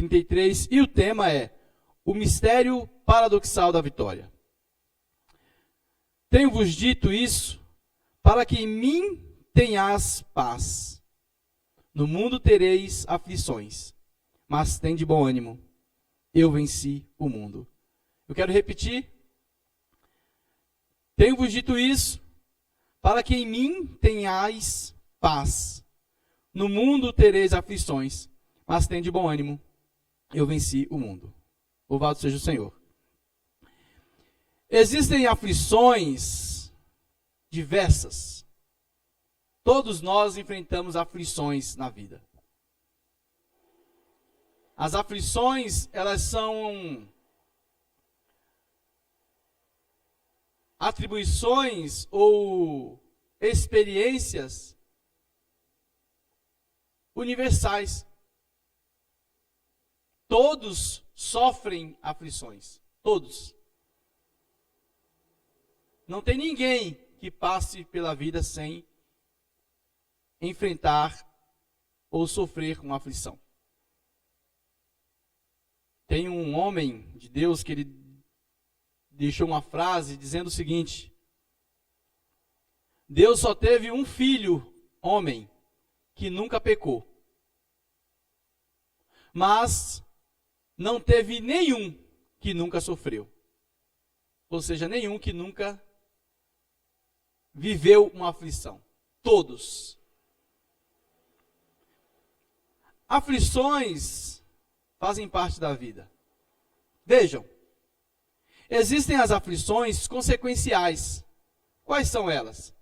33, e o tema é o mistério paradoxal da vitória. Tenho-vos dito isso para que em mim tenhas paz. No mundo tereis aflições, mas tende bom ânimo. Eu venci o mundo. Eu quero repetir. Tenho-vos dito isso para que em mim tenhais paz. No mundo tereis aflições, mas tende bom ânimo. Eu venci o mundo. Louvado seja o Senhor. Existem aflições diversas. Todos nós enfrentamos aflições na vida. As aflições, elas são atribuições ou experiências universais. Todos sofrem aflições. Todos. Não tem ninguém que passe pela vida sem enfrentar ou sofrer com aflição. Tem um homem de Deus que ele deixou uma frase dizendo o seguinte: Deus só teve um filho, homem, que nunca pecou. Mas não teve nenhum que nunca sofreu. Ou seja, nenhum que nunca viveu uma aflição. Todos. Aflições fazem parte da vida. Vejam, existem as aflições consequenciais. Quais são elas?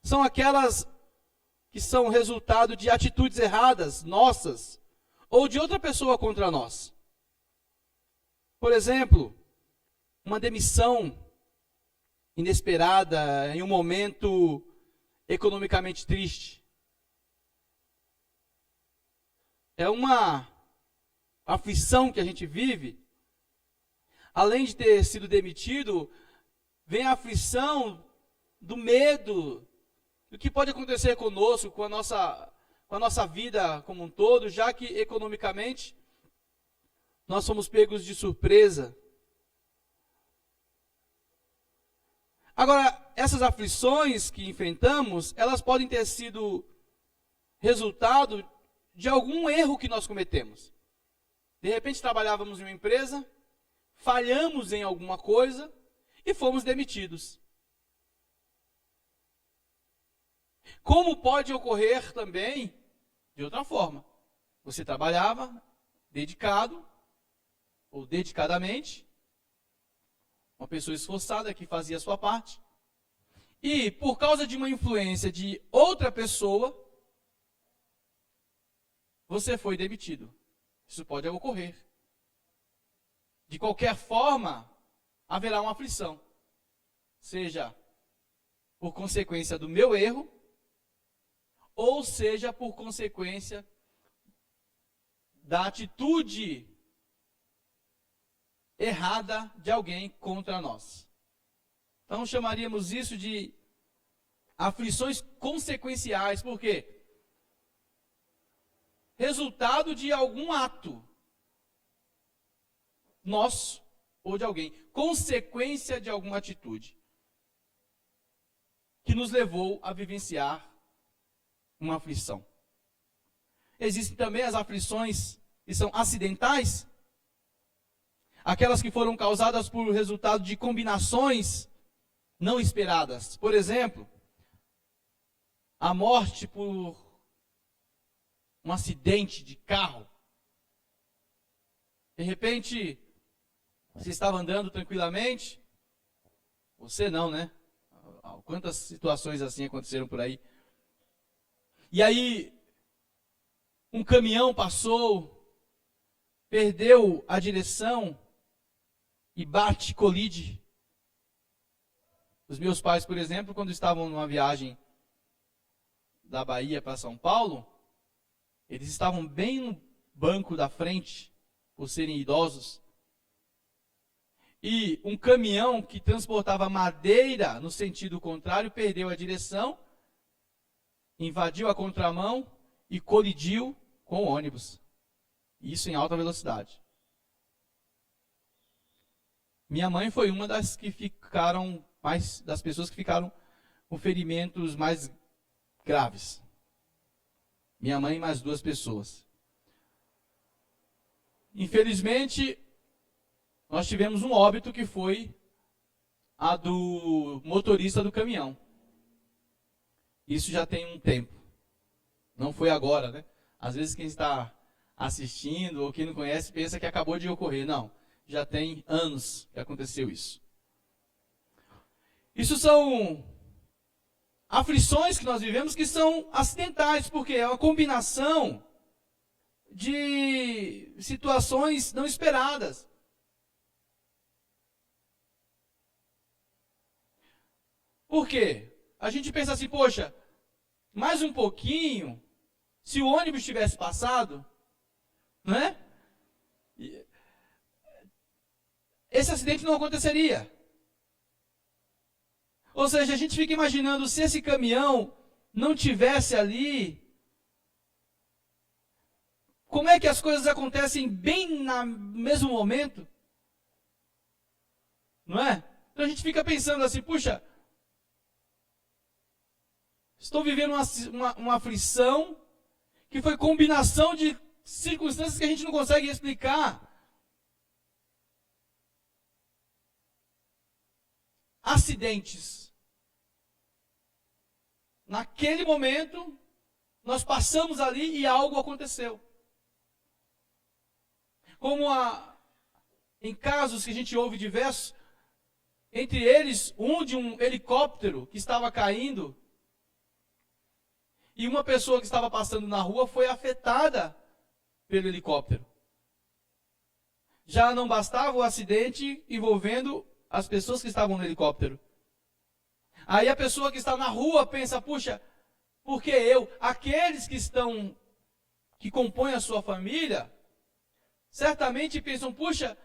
São aquelas que são resultado de atitudes erradas, nossas, ou de outra pessoa contra nós. Por exemplo, uma demissão inesperada em um momento economicamente triste. É uma aflição que a gente vive. Além de ter sido demitido, vem a aflição do medo do que pode acontecer conosco, com a nossa vida como um todo, já que economicamente nós somos pegos de surpresa. Agora, essas aflições que enfrentamos, elas podem ter sido resultado de algum erro que nós cometemos. De repente trabalhávamos em uma empresa, falhamos em alguma coisa e fomos demitidos. Como pode ocorrer também de outra forma? Você trabalhava dedicado ou dedicadamente, uma pessoa esforçada que fazia a sua parte, e por causa de uma influência de outra pessoa, você foi demitido. Isso pode ocorrer. De qualquer forma, haverá uma aflição. Seja por consequência do meu erro, ou seja por consequência da atitude errada de alguém contra nós. Então chamaríamos isso de aflições consequenciais. Por quê? Resultado de algum ato nosso ou de alguém, consequência de alguma atitude que nos levou a vivenciar uma aflição. Existem também as aflições que são acidentais, aquelas que foram causadas por resultado de combinações não esperadas. Por exemplo, a morte por um acidente de carro. De repente, você estava andando tranquilamente. Você não, né? Quantas situações assim aconteceram por aí. E aí, um caminhão passou, perdeu a direção e colide. Os meus pais, por exemplo, quando estavam numa viagem da Bahia para São Paulo, eles estavam bem no banco da frente, por serem idosos. E um caminhão que transportava madeira no sentido contrário perdeu a direção, invadiu a contramão e colidiu com o ônibus. Isso em alta velocidade. Minha mãe foi uma das pessoas que ficaram com ferimentos mais graves. Minha mãe e mais 2 pessoas. Infelizmente, nós tivemos um óbito que foi a do motorista do caminhão. Isso já tem um tempo. Não foi agora, né? Às vezes quem está assistindo ou quem não conhece pensa que acabou de ocorrer. Não, já tem anos que aconteceu isso. Isso são aflições que nós vivemos que são acidentais, porque é uma combinação de situações não esperadas. Por quê? A gente pensa assim, poxa, mais um pouquinho, se o ônibus tivesse passado, né? Esse acidente não aconteceria. Ou seja, a gente fica imaginando, se esse caminhão não tivesse ali, como é que as coisas acontecem bem no mesmo momento? Não é? Então a gente fica pensando assim, puxa, estou vivendo uma aflição que foi combinação de circunstâncias que a gente não consegue explicar. Acidentes. Naquele momento, nós passamos ali e algo aconteceu. Como em casos que a gente ouve diversos, entre eles, de um helicóptero que estava caindo, e uma pessoa que estava passando na rua foi afetada pelo helicóptero. Já não bastava o acidente envolvendo as pessoas que estavam no helicóptero. Aí a pessoa que está na rua pensa, puxa, por que eu? Aqueles que compõem a sua família, certamente pensam, puxa,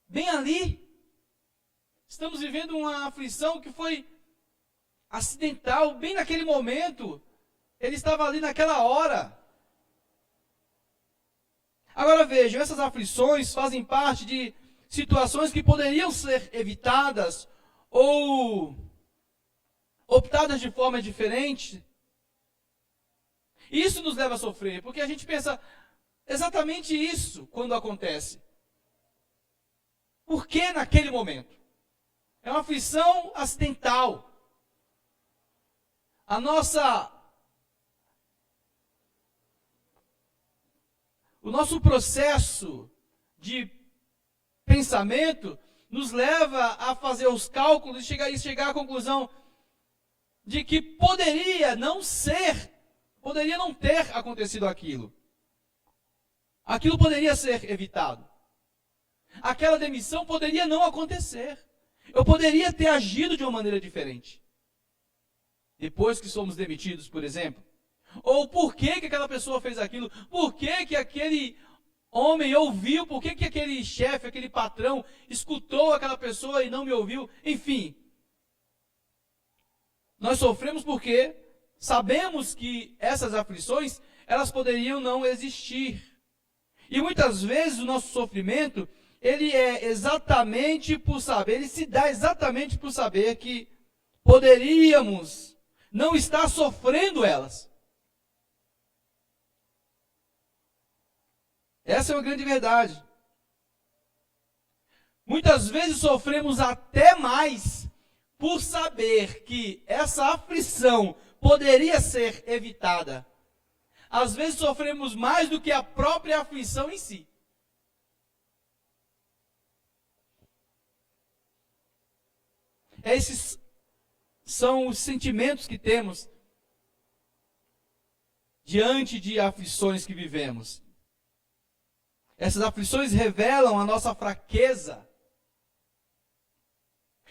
bem ali, estamos vivendo uma aflição que foi acidental, bem naquele momento, ele estava ali naquela hora. Agora vejam, essas aflições fazem parte de situações que poderiam ser evitadas ou optadas de forma diferente. Isso nos leva a sofrer, porque a gente pensa exatamente isso quando acontece. Por que naquele momento? É uma aflição acidental. O nosso processo de pensamento nos leva a fazer os cálculos e chegar à conclusão de que poderia não ter acontecido aquilo. Aquilo poderia ser evitado. Aquela demissão poderia não acontecer. Eu poderia ter agido de uma maneira diferente. Depois que somos demitidos, por exemplo. Ou por que aquela pessoa fez aquilo? Por que aquele homem ouviu? Por que aquele chefe, aquele patrão escutou aquela pessoa e não me ouviu? Enfim. Nós sofremos porque sabemos que essas aflições, elas poderiam não existir. E muitas vezes o nosso sofrimento, ele se dá exatamente por saber que poderíamos não estar sofrendo elas. Essa é uma grande verdade. Muitas vezes sofremos até mais por saber que essa aflição poderia ser evitada. Às vezes sofremos mais do que a própria aflição em si. Esses são os sentimentos que temos diante de aflições que vivemos. Essas aflições revelam a nossa fraqueza,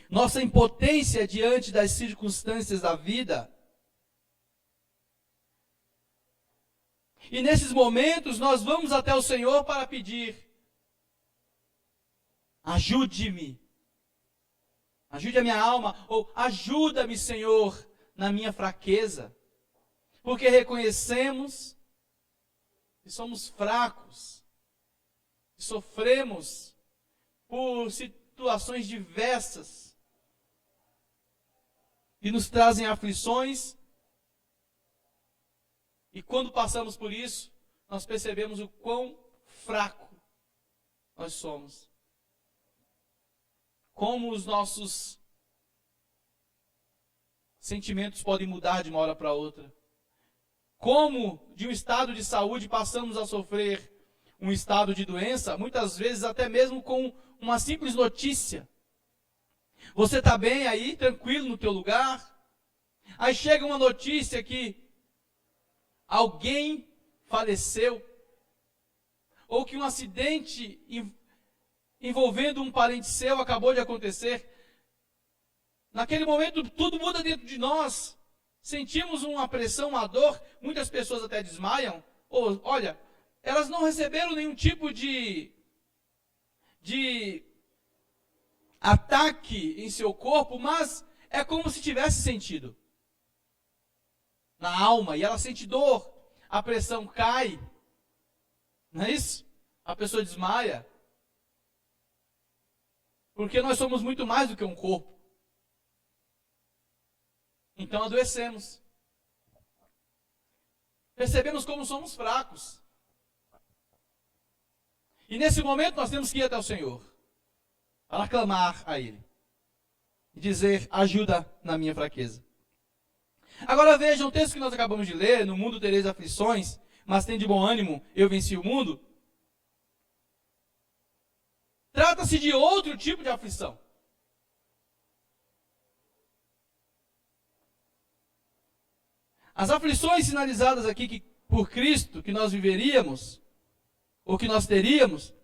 nossa impotência diante das circunstâncias da vida. E nesses momentos nós vamos até o Senhor para pedir: ajude-me, ajude a minha alma, ou ajuda-me, Senhor, na minha fraqueza. Porque reconhecemos que somos fracos, que sofremos por situações diversas, que nos trazem aflições, e quando passamos por isso, nós percebemos o quão fraco nós somos. Como os nossos sentimentos podem mudar de uma hora para outra. Como de um estado de saúde passamos a sofrer um estado de doença, muitas vezes até mesmo com uma simples notícia. Você está bem aí, tranquilo no teu lugar, aí chega uma notícia que alguém faleceu, ou que um acidente envolvendo um parente seu acabou de acontecer. Naquele momento tudo muda dentro de nós, sentimos uma pressão, uma dor, muitas pessoas até desmaiam, ou olha, elas não receberam nenhum tipo de ataque em seu corpo, mas é como se tivesse sentido na alma, e ela sente dor, a pressão cai, não é isso? A pessoa desmaia, porque nós somos muito mais do que um corpo. Então adoecemos. Percebemos como somos fracos. E nesse momento nós temos que ir até o Senhor, para clamar a Ele, e dizer, ajuda na minha fraqueza. Agora vejam o texto que nós acabamos de ler, no mundo tereis aflições, mas tem de bom ânimo, eu venci o mundo. Trata-se de outro tipo de aflição. As aflições sinalizadas aqui por Cristo, que nós viveríamos, ou que nós teríamos,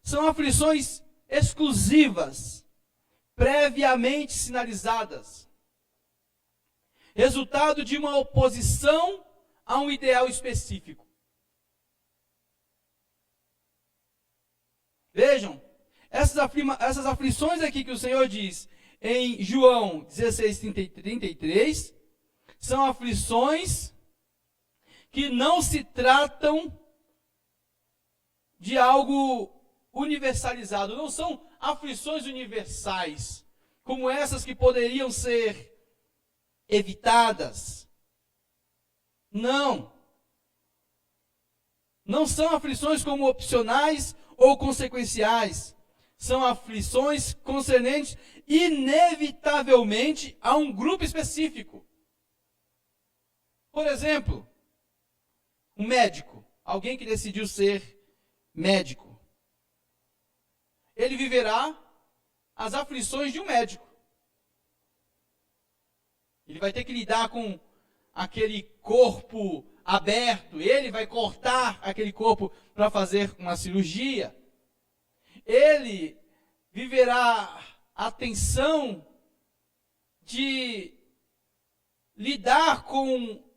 são aflições exclusivas, previamente sinalizadas. Resultado de uma oposição a um ideal específico. Vejam, essas aflições aqui que o Senhor diz em João 16, 33, são aflições que não se tratam de algo universalizado, não são aflições universais, como essas que poderiam ser evitadas. Não são aflições como opcionais ou consequenciais, são aflições concernentes inevitavelmente a um grupo específico. Por exemplo, um médico, alguém que decidiu ser médico, ele viverá as aflições de um médico. Ele vai ter que lidar com aquele corpo aberto, ele vai cortar aquele corpo para fazer uma cirurgia. Ele viverá a tensão de lidar com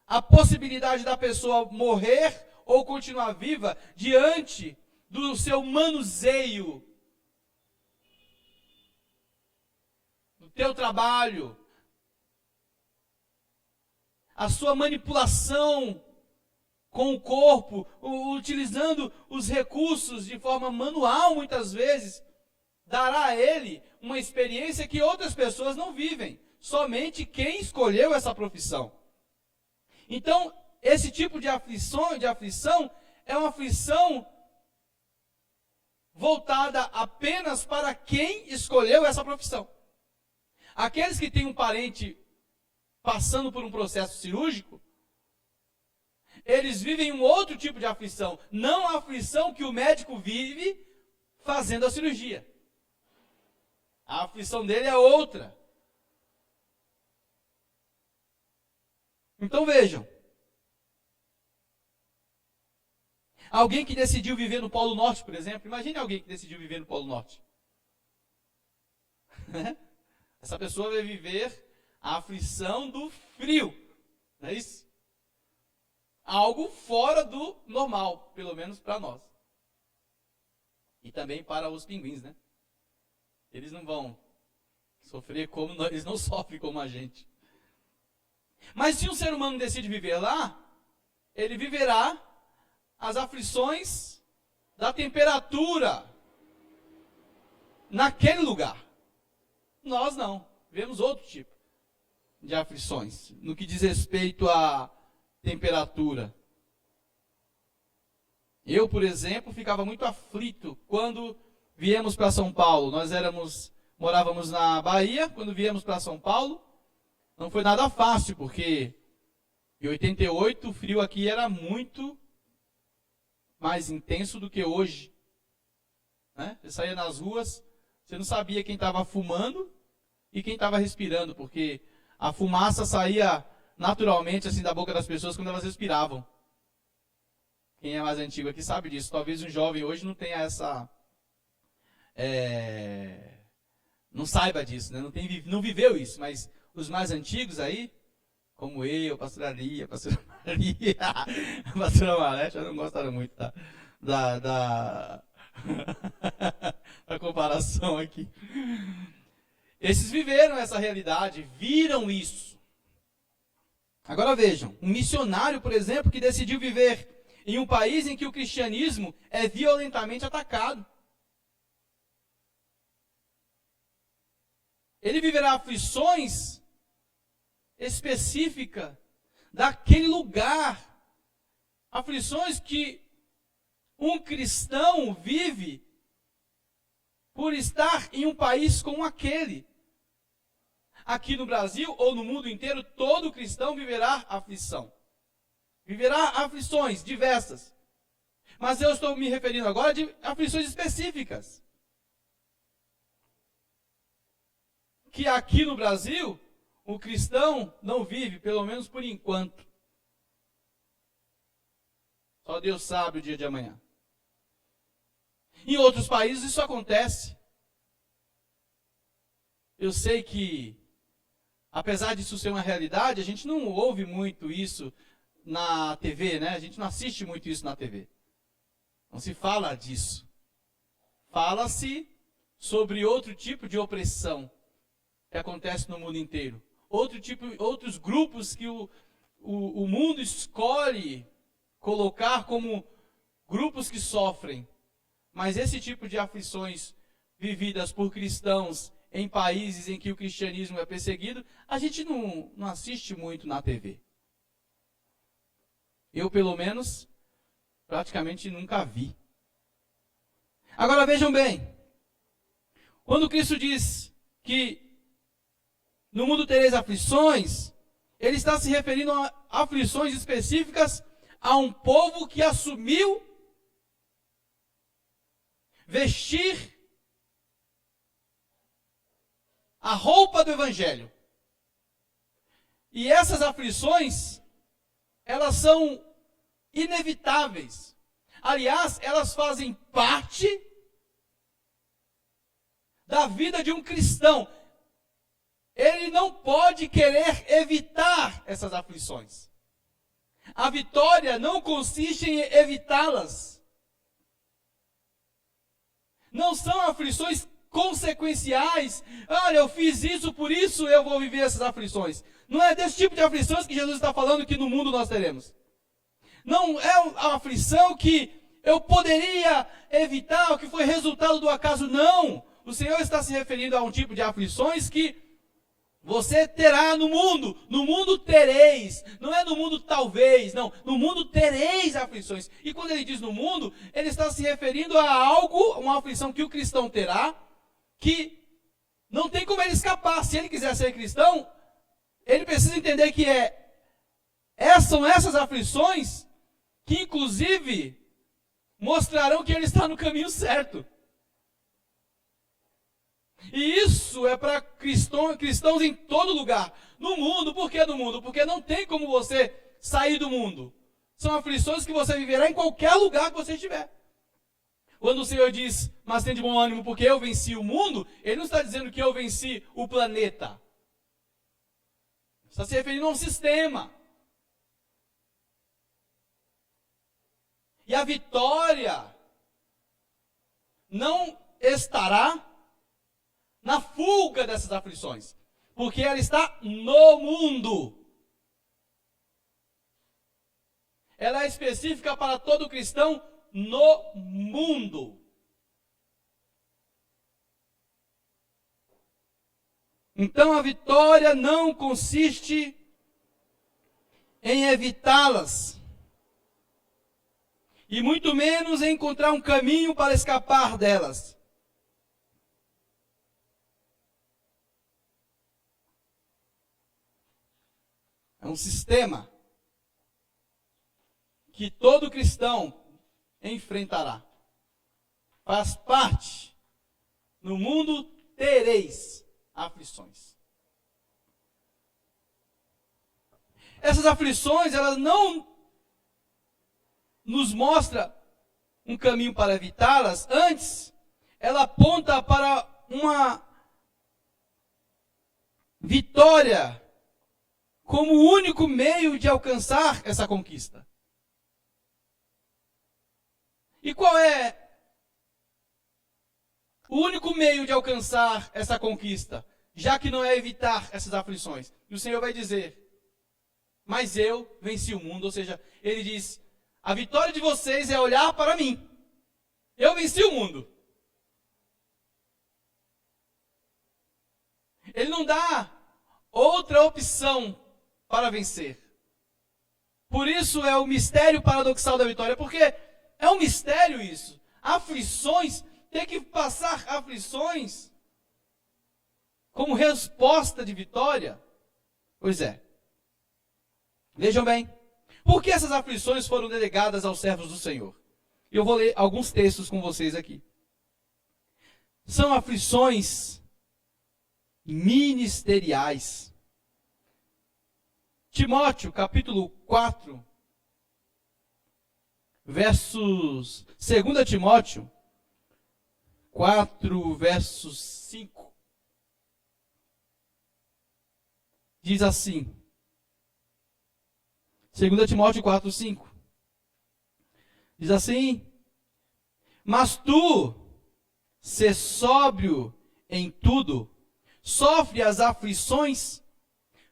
a possibilidade da pessoa morrer ou continuar viva diante do seu manuseio, do teu trabalho, a sua manipulação com o corpo, utilizando os recursos de forma manual muitas vezes, dará a ele uma experiência que outras pessoas não vivem, somente quem escolheu essa profissão. Então, esse tipo de aflição é uma aflição voltada apenas para quem escolheu essa profissão. Aqueles que têm um parente passando por um processo cirúrgico, eles vivem um outro tipo de aflição, não a aflição que o médico vive fazendo a cirurgia. A aflição dele é outra. Então vejam, alguém que decidiu viver no Polo Norte, por exemplo, imagine alguém que decidiu viver no Polo Norte. Essa pessoa vai viver a aflição do frio, não é isso? Algo fora do normal, pelo menos para nós. E também para os pinguins, né? Eles não vão sofrer como nós, eles não sofrem como a gente. Mas se um ser humano decide viver lá, ele viverá as aflições da temperatura naquele lugar. Nós não, vemos outro tipo de aflições, no que diz respeito à temperatura. Eu, por exemplo, ficava muito aflito quando viemos para São Paulo. Nós morávamos na Bahia, quando viemos para São Paulo, não foi nada fácil, porque em 88 o frio aqui era muito mais intenso do que hoje. Né? Você saía nas ruas, você não sabia quem estava fumando e quem estava respirando, porque a fumaça saía naturalmente assim da boca das pessoas quando elas respiravam. Quem é mais antigo aqui sabe disso. Talvez um jovem hoje não tenha essa... não saiba disso, né? Não viveu isso, mas os mais antigos aí, como eu, a pastora Ali, a pastora Maria, a pastora Maré, já não gostaram muito da comparação aqui. Esses viveram essa realidade, viram isso. Agora vejam, um missionário, por exemplo, que decidiu viver em um país em que o cristianismo é violentamente atacado. Ele viverá aflições específicas daquele lugar. Aflições que um cristão vive por estar em um país como aquele. Aqui no Brasil ou no mundo inteiro, todo cristão viverá aflição. Viverá aflições diversas. Mas eu estou me referindo agora de aflições específicas. Que aqui no Brasil, o cristão não vive, pelo menos por enquanto. Só Deus sabe o dia de amanhã. Em outros países isso acontece. Eu sei que, apesar disso ser uma realidade, a gente não ouve muito isso na TV, né? A gente não assiste muito isso na TV. Não se fala disso. Fala-se sobre outro tipo de opressão que acontece no mundo inteiro. Outros grupos que o mundo escolhe colocar como grupos que sofrem. Mas esse tipo de aflições vividas por cristãos em países em que o cristianismo é perseguido, a gente não assiste muito na TV. Eu, pelo menos, praticamente nunca vi. Agora vejam bem, quando Cristo diz que no mundo tereis aflições, ele está se referindo a aflições específicas a um povo que assumiu vestir a roupa do Evangelho. E essas aflições, elas são inevitáveis. Aliás, elas fazem parte da vida de um cristão. Ele não pode querer evitar essas aflições. A vitória não consiste em evitá-las. Não são aflições consequenciais. Olha, eu fiz isso, por isso eu vou viver essas aflições. Não é desse tipo de aflições que Jesus está falando que no mundo nós teremos. Não é a aflição que eu poderia evitar, o que foi resultado do acaso. Não. O Senhor está se referindo a um tipo de aflições que você terá no mundo. No mundo tereis. Não é no mundo talvez, não. No mundo tereis aflições. E quando ele diz no mundo, ele está se referindo a algo, uma aflição que o cristão terá, que não tem como ele escapar. Se ele quiser ser cristão, ele precisa entender que são essas aflições que inclusive mostrarão que ele está no caminho certo. E isso é para cristãos em todo lugar. No mundo, por que no mundo? Porque não tem como você sair do mundo. São aflições que você viverá em qualquer lugar que você estiver. Quando o Senhor diz, mas tem de bom ânimo porque eu venci o mundo, Ele não está dizendo que eu venci o planeta. Está se referindo a um sistema. E a vitória não estará na fuga dessas aflições, porque ela está no mundo. ela é específica para todo cristão no mundo. Então a vitória não consiste em evitá-las, e muito menos em encontrar um caminho para escapar delas. É um sistema que todo cristão enfrentará. Faz parte. No mundo tereis aflições. Essas aflições, elas não nos mostram um caminho para evitá-las. Antes, ela aponta para uma vitória como o único meio de alcançar essa conquista. E qual é o único meio de alcançar essa conquista? Já que não é evitar essas aflições. E o Senhor vai dizer, mas eu venci o mundo. Ou seja, Ele diz, a vitória de vocês é olhar para mim. Eu venci o mundo. Ele não dá outra opção para vencer. Por isso é o mistério paradoxal da vitória, porque é um mistério isso. Aflições, ter que passar aflições como resposta de vitória. Pois é. Vejam bem, por que essas aflições foram delegadas aos servos do Senhor? E eu vou ler alguns textos com vocês aqui. São aflições ministeriais. Timóteo, capítulo 4, versos... 2 Timóteo 4, versos 5. Diz assim. 2 Timóteo 4, 5. Diz assim: mas tu, sê sóbrio em tudo, sofre as aflições,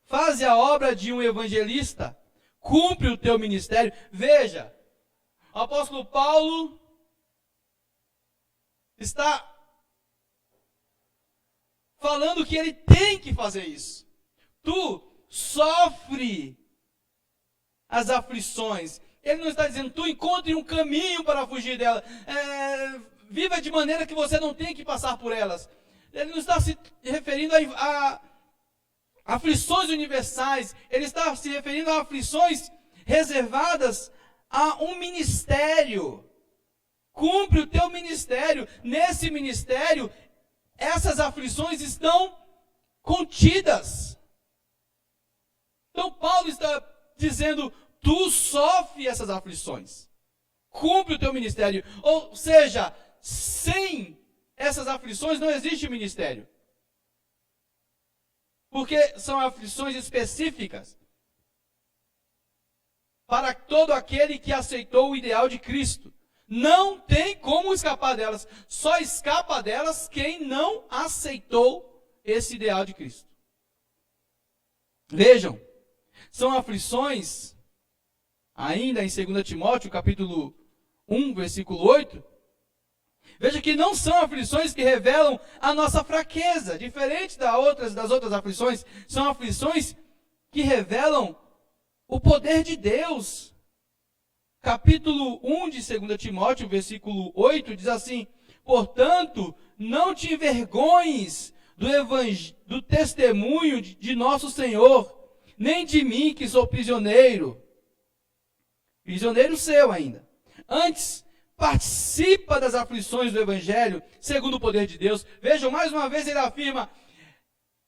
faze a obra de um evangelista, cumpre o teu ministério. Veja, o apóstolo Paulo está falando que ele tem que fazer isso. Tu sofre as aflições. Ele não está dizendo, tu encontre um caminho para fugir dela. Viva de maneira que você não tenha que passar por elas. Ele não está se referindo a aflições universais. Ele está se referindo a aflições reservadas a um ministério. Cumpre o teu ministério. Nesse ministério, essas aflições estão contidas. Então Paulo está dizendo, tu sofre essas aflições. Cumpre o teu ministério. Ou seja, sem essas aflições não existe ministério. Porque são aflições específicas para todo aquele que aceitou o ideal de Cristo. Não tem como escapar delas. Só escapa delas quem não aceitou esse ideal de Cristo. Vejam, são aflições, ainda em 2 Timóteo, capítulo 1, versículo 8. Veja que não são aflições que revelam a nossa fraqueza. Diferente das outras aflições, são aflições que revelam o poder de Deus. Capítulo 1 de 2 Timóteo, versículo 8, diz assim: portanto, não te envergonhes do testemunho de nosso Senhor, nem de mim, que sou prisioneiro seu ainda. Antes, participa das aflições do Evangelho, segundo o poder de Deus. Vejam, mais uma vez ele afirma,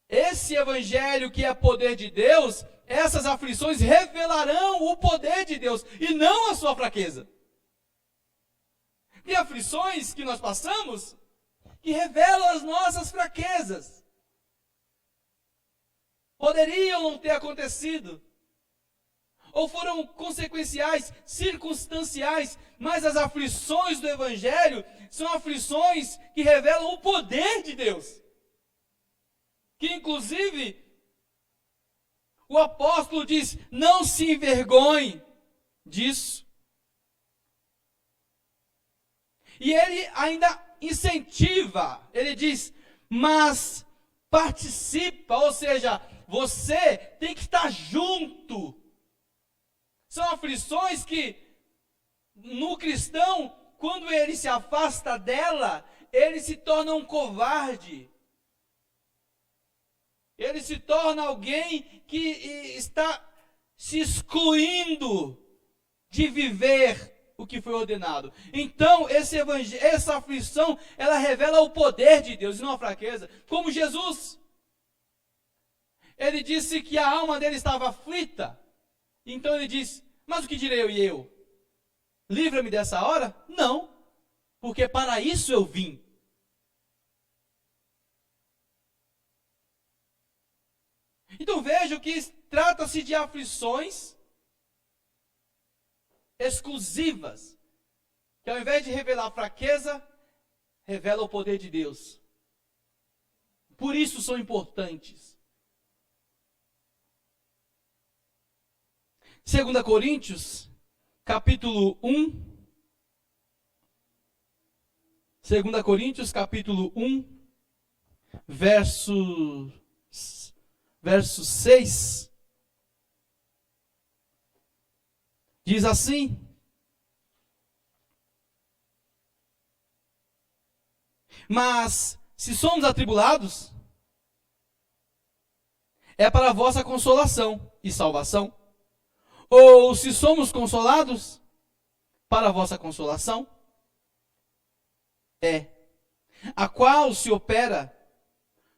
esse Evangelho que é poder de Deus, essas aflições revelarão o poder de Deus, e não a sua fraqueza. Tem aflições que nós passamos, que revelam as nossas fraquezas. Poderiam não ter acontecido, ou foram consequenciais, circunstanciais, mas as aflições do Evangelho são aflições que revelam o poder de Deus. Que inclusive, o apóstolo diz, não se envergonhe disso. E ele ainda incentiva, ele diz, mas participa, ou seja, você tem que estar junto. São aflições que, no cristão, quando ele se afasta dela, ele se torna um covarde. Ele se torna alguém que está se excluindo de viver o que foi ordenado. Então, essa aflição, ela revela o poder de Deus e não a fraqueza. Como Jesus, ele disse que a alma dele estava aflita. Então ele disse, mas o que direi eu e eu? Livra-me dessa hora? Não, porque para isso eu vim. Então veja que trata-se de aflições exclusivas, que ao invés de revelar fraqueza, revela o poder de Deus. Por isso são importantes. 2 Coríntios, capítulo 1. 2 Coríntios, capítulo 1, verso 6. Diz assim: mas se somos atribulados, é para a vossa consolação e salvação. Ou se somos consolados, para a vossa consolação, a qual se opera,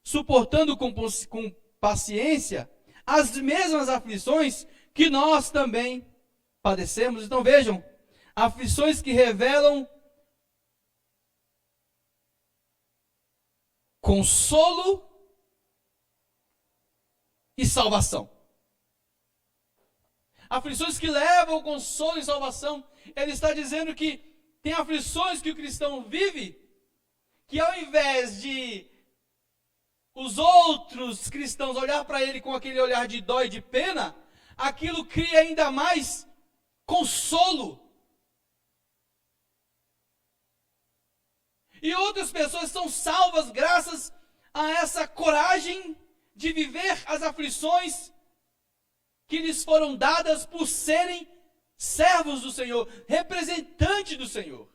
suportando com paciência as mesmas aflições que nós também padecemos. Então vejam, aflições que revelam consolo e salvação. Aflições que levam ao consolo e salvação. Ele está dizendo que tem aflições que o cristão vive, que ao invés de os outros cristãos olhar para ele com aquele olhar de dó e de pena, aquilo cria ainda mais consolo. E outras pessoas são salvas graças a essa coragem de viver as aflições que lhes foram dadas por serem servos do Senhor, representantes do Senhor.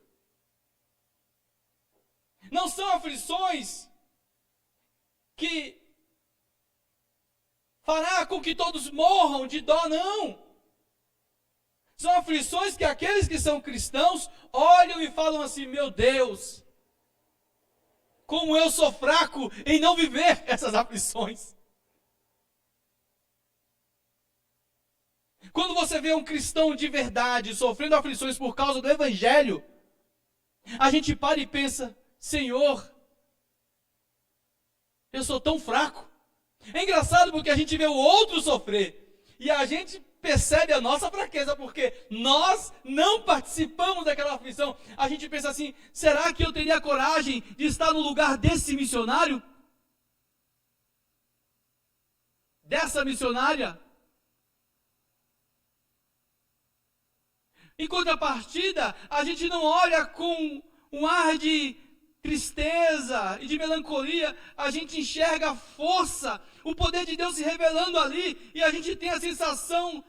Não são aflições que fará com que todos morram de dó, não. São aflições que aqueles que são cristãos olham e falam assim: meu Deus, como eu sou fraco em não viver essas aflições. Quando você vê um cristão de verdade sofrendo aflições por causa do Evangelho, a gente para e pensa: Senhor, eu sou tão fraco. É engraçado porque a gente vê o outro sofrer e a gente percebe a nossa fraqueza, porque nós não participamos daquela aflição. A gente pensa assim: será que eu teria coragem de estar no lugar desse missionário? Dessa missionária? Em contrapartida, a gente não olha com um ar de tristeza e de melancolia, a gente enxerga a força, o poder de Deus se revelando ali, e a gente tem a sensação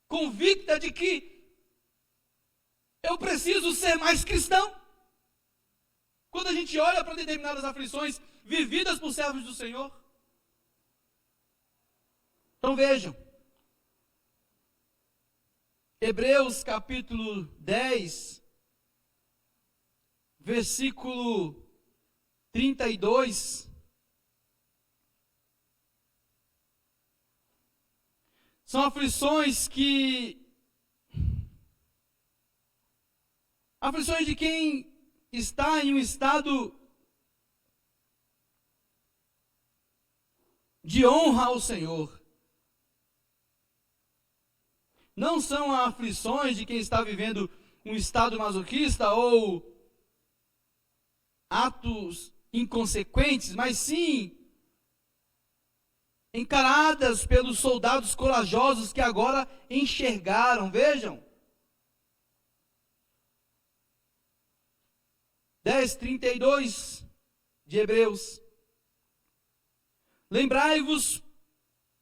convicta de que eu preciso ser mais cristão. Quando a gente olha para determinadas aflições vividas por servos do Senhor. Então vejam, Hebreus capítulo 10, versículo 32. São aflições de quem está em um estado de honra ao Senhor. Não são aflições de quem está vivendo um estado masoquista ou atos inconsequentes, mas sim encaradas pelos soldados corajosos que agora enxergaram. Vejam, 10:32 de Hebreus. Lembrai-vos,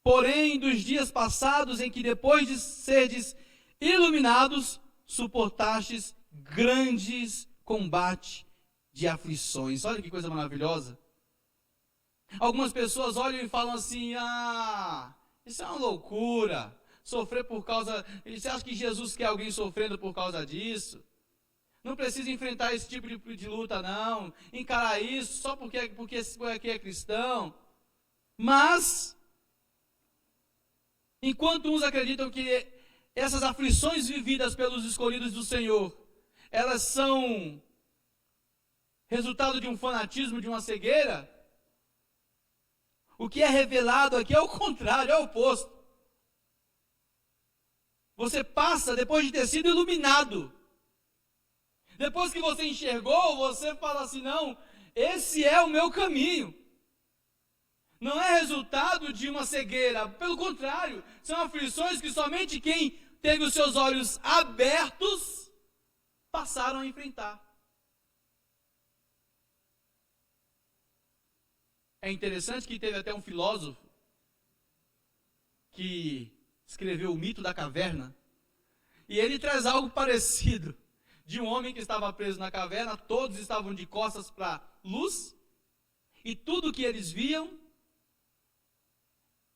porém, dos dias passados em que, depois de serdes iluminados, suportastes grandes combates de aflições. Olha que coisa maravilhosa. Algumas pessoas olham e falam assim: isso é uma loucura, sofrer por causa... Você acha que Jesus quer alguém sofrendo por causa disso? Não precisa enfrentar esse tipo de luta, não. Encarar isso só porque é cristão. Mas, enquanto uns acreditam que essas aflições vividas pelos escolhidos do Senhor, elas são resultado de um fanatismo, de uma cegueira, o que é revelado aqui é o contrário, é o oposto. Você passa depois de ter sido iluminado. Depois que você enxergou, você fala assim: não, esse é o meu caminho. Não é resultado de uma cegueira, pelo contrário, são aflições que somente quem teve os seus olhos abertos passaram a enfrentar. É interessante que teve até um filósofo que escreveu o mito da caverna, e ele traz algo parecido, de um homem que estava preso na caverna. Todos estavam de costas para a luz, e tudo que eles viam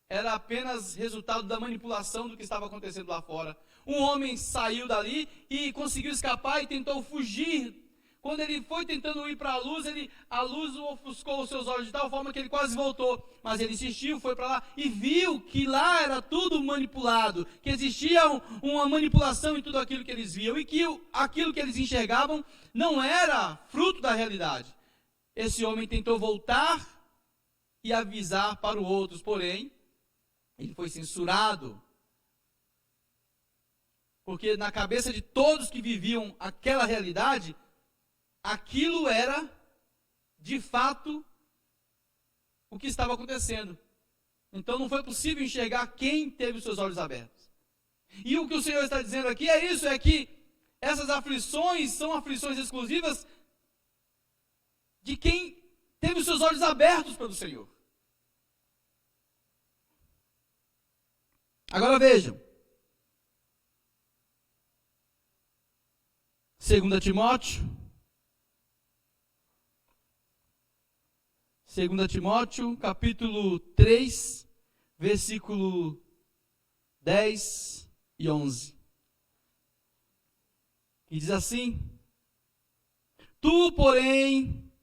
era apenas resultado da manipulação do que estava acontecendo lá fora. Um homem saiu dali e conseguiu escapar e tentou fugir. Quando ele foi tentando ir para a luz ofuscou os seus olhos de tal forma que ele quase voltou. Mas ele insistiu, foi para lá e viu que lá era tudo manipulado, que existia uma manipulação em tudo aquilo que eles viam, e que aquilo que eles enxergavam não era fruto da realidade. Esse homem tentou voltar e avisar para os outros, porém, ele foi censurado. Porque na cabeça de todos que viviam aquela realidade, aquilo era, de fato, o que estava acontecendo. Então não foi possível enxergar quem teve os seus olhos abertos. E o que o Senhor está dizendo aqui é isso, é que essas aflições são aflições exclusivas de quem teve os seus olhos abertos pelo Senhor. Agora vejam, 2 Timóteo, capítulo 3, versículo 10 e 11. E diz assim: Tu, porém,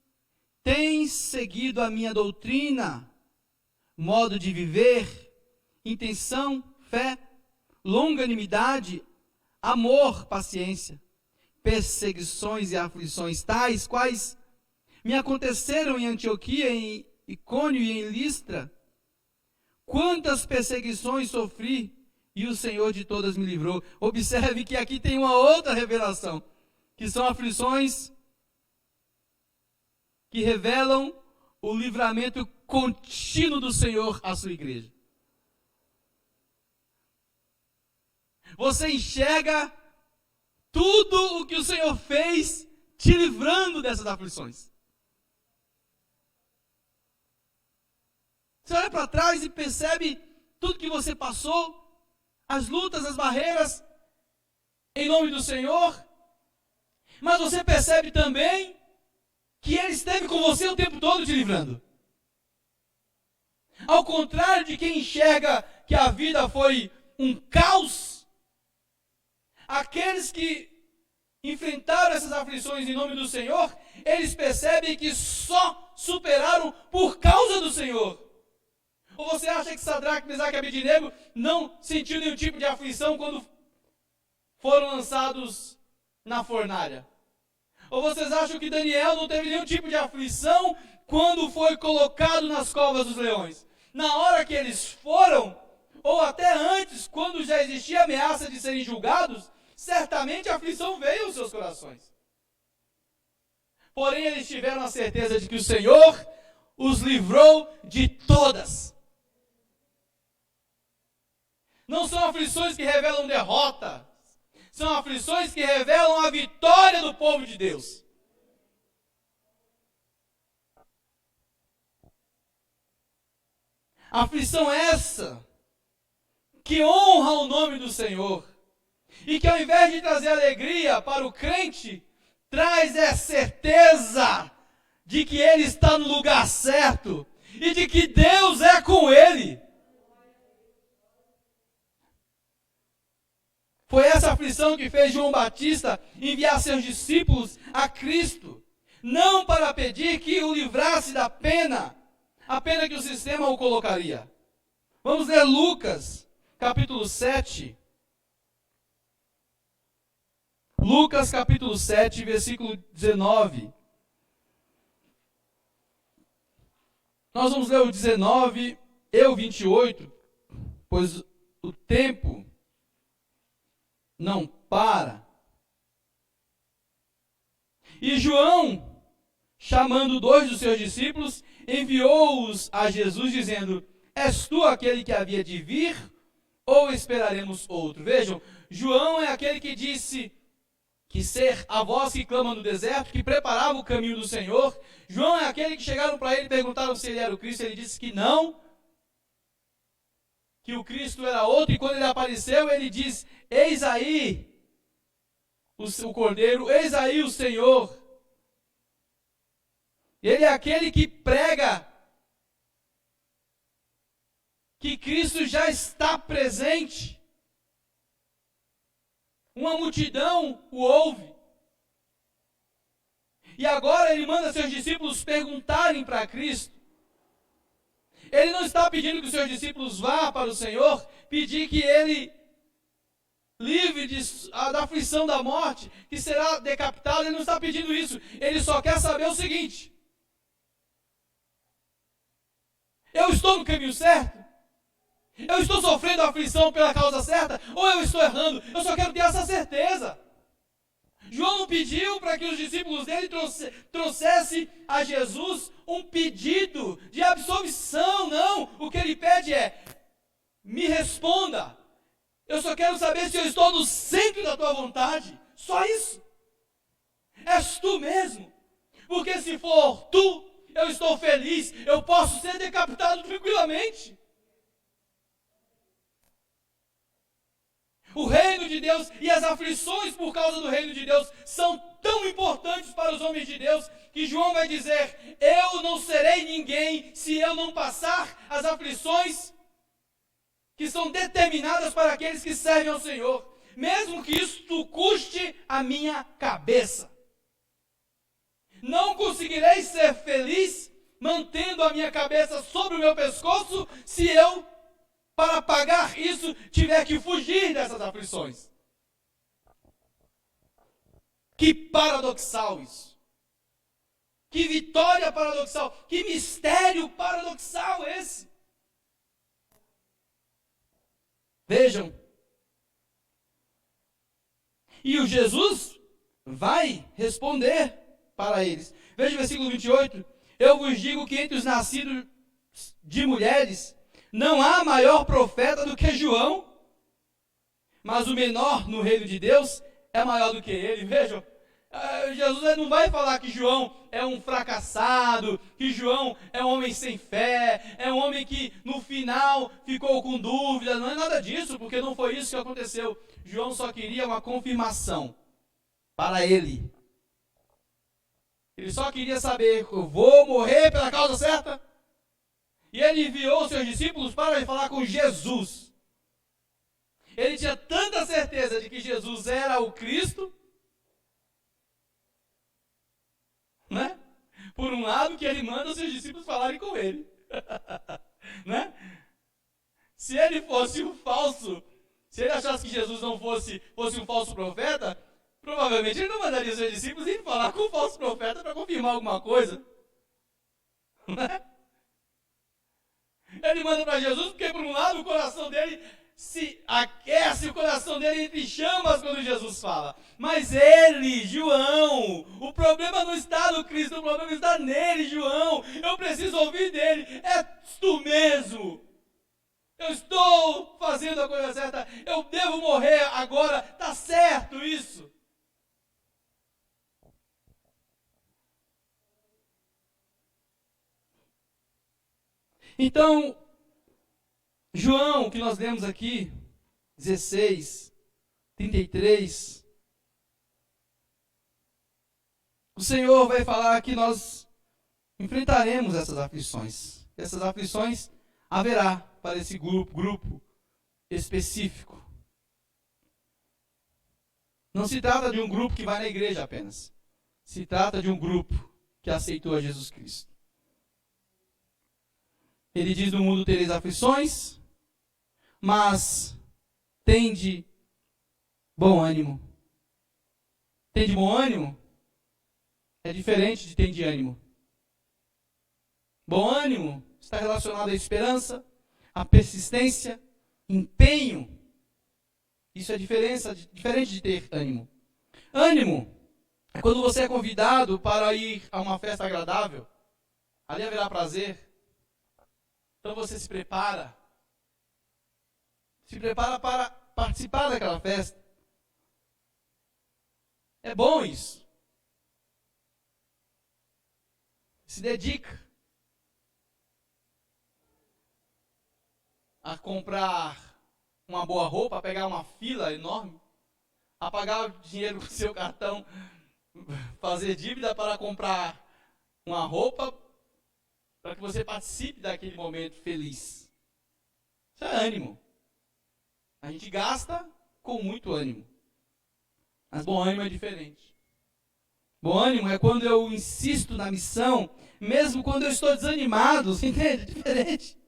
tens seguido a minha doutrina, modo de viver, intenção, fé, longanimidade, amor, paciência, perseguições e aflições, tais quais me aconteceram em Antioquia, em Icônio e em Listra. Quantas perseguições sofri, e o Senhor de todas me livrou. Observe que aqui tem uma outra revelação, que são aflições que revelam o livramento contínuo do Senhor à sua igreja. Você enxerga tudo o que o Senhor fez te livrando dessas aflições. Você olha para trás e percebe tudo que você passou, as lutas, as barreiras, em nome do Senhor. Mas você percebe também que Ele esteve com você o tempo todo te livrando. Ao contrário de quem enxerga que a vida foi um caos, aqueles que enfrentaram essas aflições em nome do Senhor, eles percebem que só superaram por causa do Senhor. Ou você acha que Sadraque, Mesaque e Abednego não sentiu nenhum tipo de aflição quando foram lançados na fornalha? Ou vocês acham que Daniel não teve nenhum tipo de aflição quando foi colocado nas covas dos leões? Na hora que eles foram, ou até antes, quando já existia ameaça de serem julgados, certamente a aflição veio aos seus corações. Porém, eles tiveram a certeza de que o Senhor os livrou de todas. Não são aflições que revelam derrota, são aflições que revelam a vitória do povo de Deus. Aflição essa que honra o nome do Senhor e que, ao invés de trazer alegria para o crente, traz a certeza de que ele está no lugar certo e de que Deus é com ele. Foi essa aflição que fez João Batista enviar seus discípulos a Cristo, não para pedir que o livrasse da pena, a pena que o sistema o colocaria. Vamos ler Lucas, capítulo 7. Lucas, capítulo 7, versículo 19. Nós vamos ler o 19 e o 28, pois o tempo não para. E João, chamando 2 dos seus discípulos, enviou-os a Jesus, dizendo: És tu aquele que havia de vir, ou esperaremos outro? Vejam, João é aquele que disse que ser a voz que clama no deserto, que preparava o caminho do Senhor. João é aquele que chegaram para ele e perguntaram se ele era o Cristo, ele disse que não, que o Cristo era outro, e quando ele apareceu, ele diz: eis aí o Cordeiro, eis aí o Senhor. Ele é aquele que prega que Cristo já está presente. Uma multidão o ouve. E agora ele manda seus discípulos perguntarem para Cristo. Ele não está pedindo que os seus discípulos vá para o Senhor, pedir que ele livre da aflição da morte, que será decapitado. Ele não está pedindo isso. Ele só quer saber o seguinte: eu estou no caminho certo? Eu estou sofrendo aflição pela causa certa? Ou eu estou errando? Eu só quero ter essa certeza. João não pediu para que os discípulos dele trouxessem a Jesus um pedido de absolvição, não. O que ele pede é: me responda. Eu só quero saber se eu estou no centro da tua vontade. Só isso. És tu mesmo. Porque se for tu, eu estou feliz. Eu posso ser decapitado tranquilamente. O reino de Deus e as aflições por causa do reino de Deus são tão importantes para os homens de Deus, que João vai dizer: eu não serei ninguém se eu não passar as aflições que são determinadas para aqueles que servem ao Senhor, mesmo que isto custe a minha cabeça. Não conseguirei ser feliz mantendo a minha cabeça sobre o meu pescoço se eu, para pagar isso, tiver que fugir dessas aflições. Que paradoxal isso. Que vitória paradoxal. Que mistério paradoxal esse. Vejam. E o Jesus vai responder para eles. Veja o versículo 28. Eu vos digo que entre os nascidos de mulheres não há maior profeta do que João, mas o menor no reino de Deus é maior do que ele. Vejam, Jesus não vai falar que João é um fracassado, que João é um homem sem fé, é um homem que no final ficou com dúvida. Não é nada disso, porque não foi isso que aconteceu. João só queria uma confirmação para ele. Ele só queria saber: eu vou morrer pela causa certa? E ele enviou seus discípulos para falar com Jesus. Ele tinha tanta certeza de que Jesus era o Cristo, né? Por um lado, que ele manda os seus discípulos falarem com ele. Né? Se ele fosse um falso, se ele achasse que Jesus não fosse um falso profeta, provavelmente ele não mandaria os seus discípulos ir falar com o falso profeta para confirmar alguma coisa. Né? Ele manda para Jesus porque, por um lado, o coração dele se aquece, o coração dele entra em chamas quando Jesus fala. Mas ele, João, o problema não está no Cristo, o problema está nele, João. Eu preciso ouvir dele. É tu mesmo. Eu estou fazendo a coisa certa. Eu devo morrer agora. Está certo isso. Então, João, que nós lemos aqui, 16, 33. O Senhor vai falar que nós enfrentaremos essas aflições. Essas aflições haverá para esse grupo específico. Não se trata de um grupo que vai na igreja apenas. Se trata de um grupo que aceitou a Jesus Cristo. Ele diz: no mundo tereis aflições, mas tende bom ânimo. Tende bom ânimo é diferente de tende ânimo. Bom ânimo está relacionado à esperança, à persistência, empenho. Isso é diferente de ter ânimo. Ânimo é quando você é convidado para ir a uma festa agradável. Ali haverá prazer. Então você se prepara. Se prepara para participar daquela festa. É bom isso. Se dedica a comprar uma boa roupa, a pegar uma fila enorme, a pagar o dinheiro com seu cartão, fazer dívida para comprar uma roupa, para que você participe daquele momento feliz. Isso é ânimo. A gente gasta com muito ânimo. Mas bom ânimo é diferente. Bom ânimo é quando eu insisto na missão, mesmo quando eu estou desanimado, você entende? É diferente.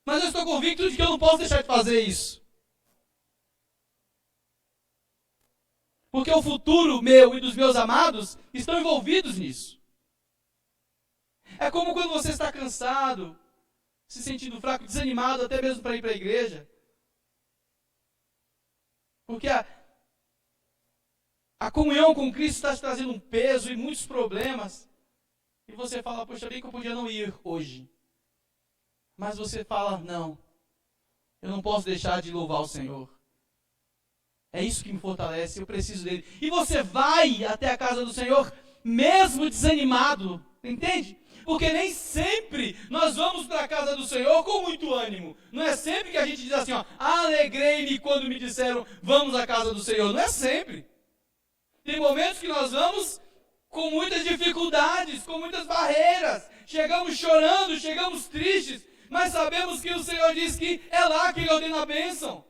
Mas eu estou convicto de que eu não posso deixar de fazer isso. Porque o futuro meu e dos meus amados estão envolvidos nisso. É como quando você está cansado, se sentindo fraco, desanimado, até mesmo para ir para a igreja. Porque a comunhão com Cristo está te trazendo um peso e muitos problemas. E você fala: poxa, bem que eu podia não ir hoje. Mas você fala: não, eu não posso deixar de louvar o Senhor. É isso que me fortalece, eu preciso dele. E você vai até a casa do Senhor, mesmo desanimado, entende? Porque nem sempre nós vamos para a casa do Senhor com muito ânimo. Não é sempre que a gente diz assim, ó, alegrei-me quando me disseram, vamos à casa do Senhor. Não é sempre. Tem momentos que nós vamos com muitas dificuldades, com muitas barreiras. Chegamos chorando, chegamos tristes, mas sabemos que o Senhor diz que é lá que Ele ordena a bênção.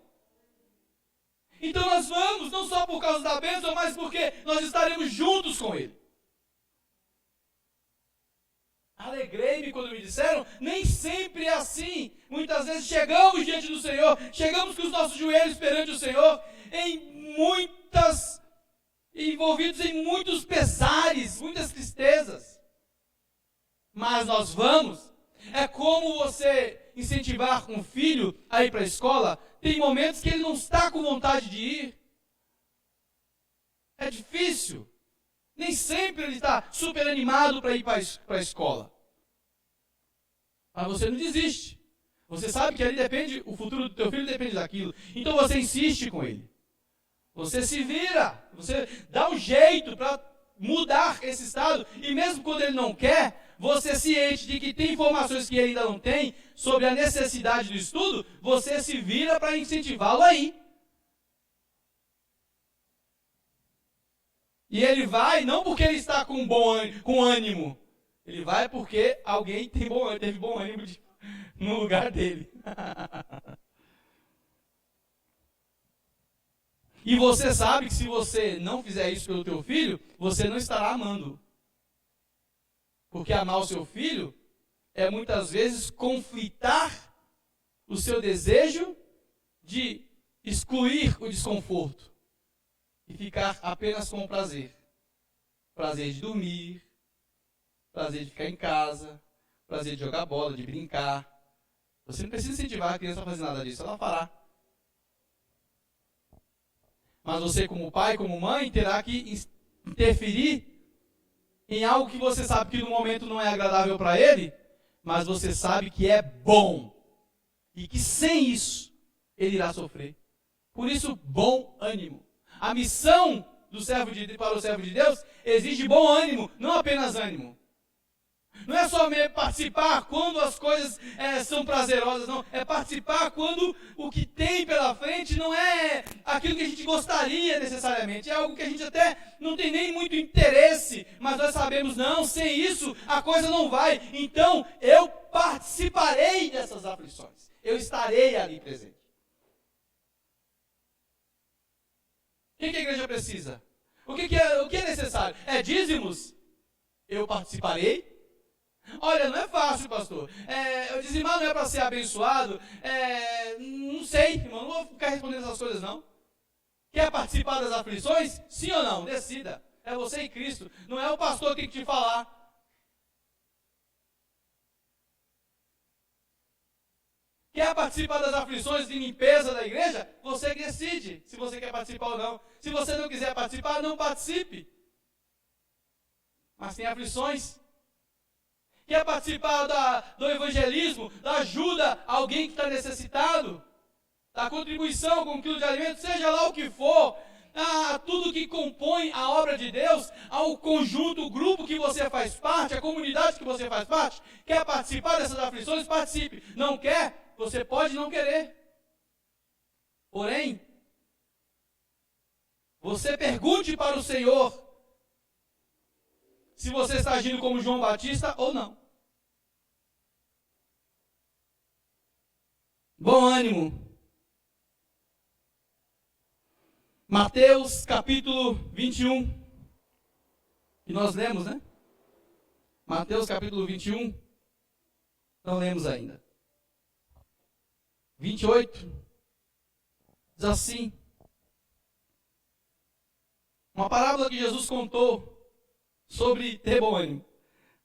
Então nós vamos, não só por causa da bênção, mas porque nós estaremos juntos com Ele. Alegrei-me quando me disseram, nem sempre é assim. Muitas vezes chegamos diante do Senhor, chegamos com os nossos joelhos perante o Senhor, envolvidos em muitos pesares, muitas tristezas. Mas nós vamos. É como você incentivar um filho a ir para a escola. Tem momentos que ele não está com vontade de ir. É difícil. Nem sempre ele está super animado para ir para a escola. Mas você não desiste. Você sabe que ali depende, o futuro do teu filho depende daquilo. Então você insiste com ele. Você se vira. Você dá um jeito para mudar esse estado. E mesmo quando ele não quer, você ciente de que tem informações que ele ainda não tem sobre a necessidade do estudo, você se vira para incentivá-lo aí. E ele vai, não porque ele está com ânimo. Ele vai porque alguém teve bom ânimo no lugar dele. E você sabe que se você não fizer isso pelo teu filho, você não estará amando. Porque amar o seu filho é muitas vezes conflitar o seu desejo de excluir o desconforto. E ficar apenas com o prazer. Prazer de dormir, prazer de ficar em casa, prazer de jogar bola, de brincar. Você não precisa incentivar a criança a fazer nada disso, ela fará. Mas você, como pai, como mãe, terá que interferir em algo que você sabe que no momento não é agradável para ele, mas você sabe que é bom. E que sem isso, ele irá sofrer. Por isso, bom ânimo. A missão para o servo de Deus exige bom ânimo, não apenas ânimo. Não é somente participar quando as coisas são prazerosas, não. É participar quando o que tem pela frente não é aquilo que a gente gostaria necessariamente. É algo que a gente até não tem nem muito interesse, mas nós sabemos, não, sem isso a coisa não vai. Então eu participarei dessas aflições. Eu estarei ali presente. O que a igreja precisa? O que é necessário? É dízimos? Eu participarei? Olha, não é fácil, pastor. O dizimar não é para ser abençoado? Não sei, irmão, não vou ficar respondendo essas coisas, não. Quer participar das aflições? Sim ou não? Decida. É você e Cristo. Não é o pastor que tem que te falar. Quer participar das aflições de limpeza da igreja? Você que decide se você quer participar ou não. Se você não quiser participar, não participe. Mas tem aflições. Quer participar do evangelismo, da ajuda a alguém que está necessitado, da contribuição com um quilo de alimento, seja lá o que for, a tudo que compõe a obra de Deus, ao conjunto, o grupo que você faz parte, a comunidade que você faz parte, quer participar dessas aflições? Participe. Não quer? Você pode não querer. Porém, você pergunte para o Senhor se você está agindo como João Batista ou não. Bom ânimo. Mateus capítulo 21. Que nós lemos, né? Mateus capítulo 21. Não lemos ainda. 28. Diz assim. Uma parábola que Jesus contou sobre ter bom ânimo,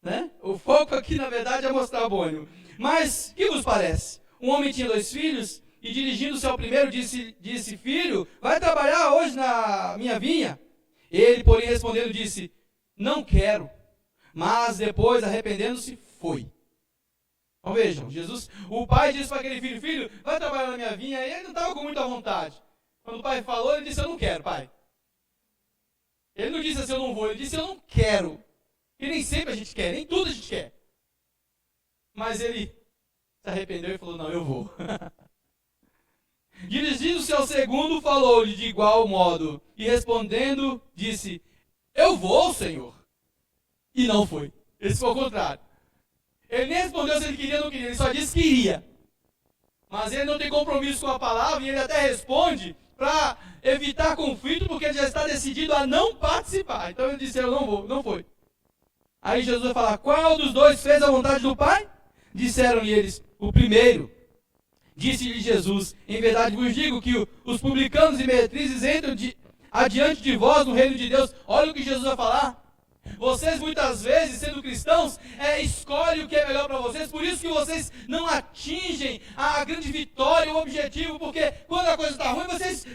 né? O foco aqui, na verdade, é mostrar bom ânimo. Mas, o que vos parece? Um homem tinha 2 filhos, e dirigindo-se ao primeiro, disse, filho, vai trabalhar hoje na minha vinha? Ele, porém, respondendo, disse, não quero. Mas, depois, arrependendo-se, foi. Então, vejam, o pai disse para aquele filho, filho, vai trabalhar na minha vinha, e ele não estava com muita vontade. Quando o pai falou, ele disse, eu não quero, pai. Ele não disse assim, eu não vou, ele disse, eu não quero. E nem sempre a gente quer, nem tudo a gente quer. Mas ele se arrependeu e falou, não, eu vou. Dirigindo-se ao segundo, falou-lhe de igual modo. E respondendo, disse, eu vou, Senhor. E não foi. Esse foi o contrário. Ele nem respondeu se ele queria ou não queria, ele só disse que iria. Mas ele não tem compromisso com a palavra e ele até responde para evitar conflito, porque ele já está decidido a não participar. Então ele disse, eu não vou, não foi. Aí Jesus vai falar, qual dos 2 fez a vontade do Pai? Disseram-lhe eles, o primeiro. Disse-lhe Jesus, em verdade vos digo que os publicanos e meretrizes entram adiante de vós no reino de Deus. Olha o que Jesus vai falar. Vocês muitas vezes, sendo cristãos, escolhem o que é melhor para vocês, por isso que vocês não atingem a grande vitória, o objetivo, porque quando a coisa está ruim, vocês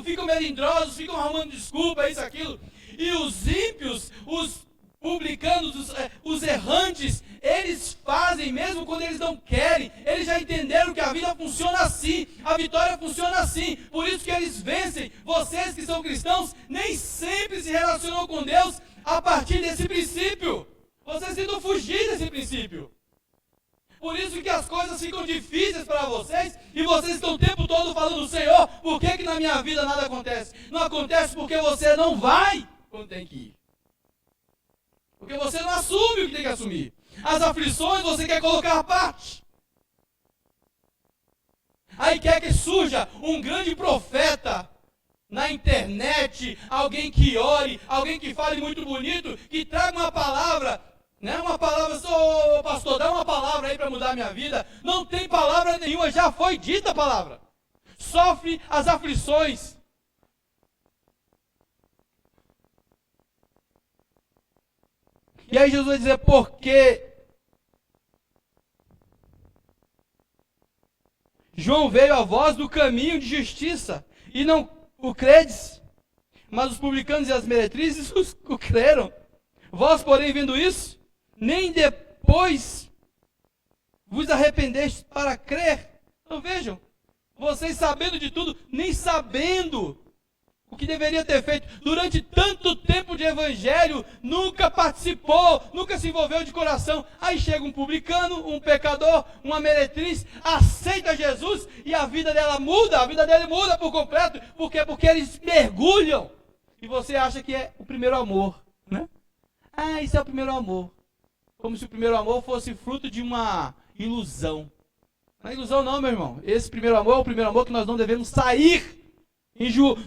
ficam melindrosos, ficam arrumando desculpa, isso, aquilo. E os ímpios, os publicanos, os errantes, eles fazem mesmo quando eles não querem. Eles já entenderam que a vida funciona assim, a vitória funciona assim, por isso que eles vencem. Vocês que são cristãos, nem sempre se relacionam com Deus a partir desse princípio. Vocês tentam fugir desse princípio. Por isso que as coisas ficam difíceis para vocês e vocês estão o tempo todo falando, Senhor, por que na minha vida nada acontece? Não acontece porque você não vai quando tem que ir. Porque você não assume o que tem que assumir. As aflições você quer colocar à parte. Aí quer que surja um grande profeta na internet, alguém que ore, alguém que fale muito bonito, que traga uma palavra, né? Uma palavra, pastor, dá uma palavra aí para mudar a minha vida. Não tem palavra nenhuma, já foi dita a palavra. Sofre as aflições. E aí Jesus vai dizer, porque João veio a vós do caminho de justiça, e não o credes, mas os publicanos e as meretrizes o creram. Vós, porém, vendo isso, nem depois vos arrependeste para crer. Então vejam, vocês sabendo de tudo, nem sabendo o que deveria ter feito durante tanto tempo de evangelho, nunca participou, nunca se envolveu de coração. Aí chega um publicano, um pecador, uma meretriz, aceita Jesus e a vida dela muda, a vida dele muda por completo. Por quê? Porque eles mergulham. E você acha que é o primeiro amor, né? Ah, isso é o primeiro amor. Como se o primeiro amor fosse fruto de uma ilusão. Não é ilusão não, meu irmão. Esse primeiro amor é o primeiro amor que nós não devemos sair.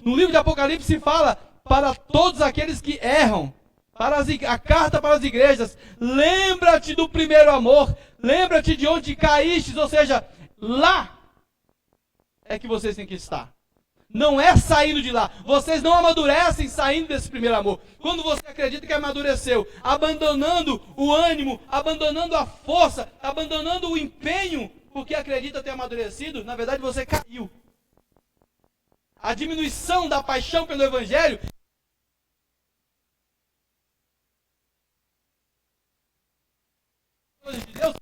No livro de Apocalipse se fala para todos aqueles que erram, a carta para as igrejas, lembra-te do primeiro amor, lembra-te de onde caíste, ou seja, lá é que vocês têm que estar. Não é saindo de lá. Vocês não amadurecem saindo desse primeiro amor. Quando você acredita que amadureceu, abandonando o ânimo, abandonando a força, abandonando o empenho, porque acredita ter amadurecido, na verdade você caiu. A diminuição da paixão pelo Evangelho de Deus